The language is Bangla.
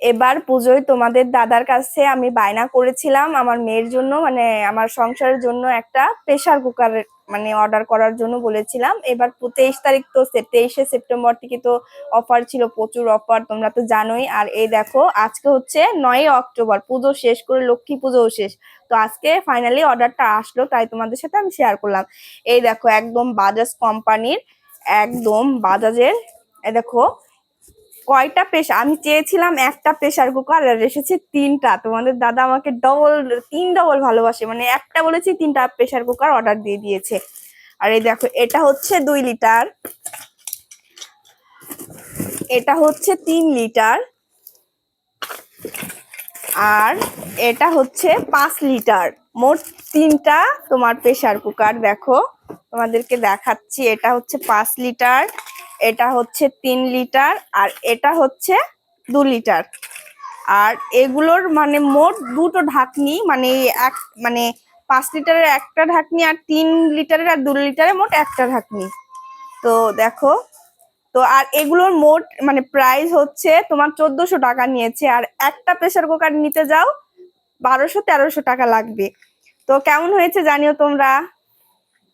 এবার পুজোয় তোমাদের দাদার কাছে আমি বায়না করেছিলাম আমার মেয়ের জন্য, মানে আমার সংসারের জন্য একটা প্রেসার কুকার মানে অর্ডার করার জন্য বলেছিলাম। এবার 23 তারিখ তো 23শে সেপ্টেম্বর থেকে তো অফার ছিল, প্রচুর অফার, তোমরা তো জানোই। আর এই দেখো আজকে হচ্ছে 9ই অক্টোবর, পুজো শেষ করে লক্ষ্মী পুজোও শেষ। তো আজকে ফাইনালি অর্ডারটা আসলো, তাই তোমাদের সাথে আমি শেয়ার করলাম। এই দেখো একদম বাজাজ কোম্পানির, একদম বাজাজের। এই দেখো কয়টা প্রেসার, আমি চেয়েছিলাম একটা প্রেসার কুকার আর এসেছে তিনটা। তোমাদের দাদা আমাকে ডবল ভালোবাসে, মানে একটা বলেছি তিনটা প্রেসার কুকার অর্ডার দিয়ে দিয়েছে। আর এই দেখো এটা হচ্ছে 2 লিটার, এটা হচ্ছে 3 লিটার, আর এটা হচ্ছে 5 লিটার। মোট তিনটা তোমার প্রেসার কুকার। দেখো তোমাদেরকে দেখাচ্ছি, এটা হচ্ছে 5 লিটার, এটা হচ্ছে 3 লিটার, আর এটা হচ্ছে 2 লিটার। আর এগুলোর মানে মোট দুটো ঢাকনি, মানে এক মানে 5 লিটারের একটা ঢাকনি, আর 3 লিটারের আর 2 লিটারের মোট একটা ঢাকনি। তো দেখো, তো আর এগুলোর মোট মানে প্রাইস হচ্ছে তোমার 1400 টাকা নিয়েছে। আর একটা প্রেসার কুকার নিতে যাও 1200-1300 টাকা লাগবে। তো কেমন হয়েছে জানিও তোমরা।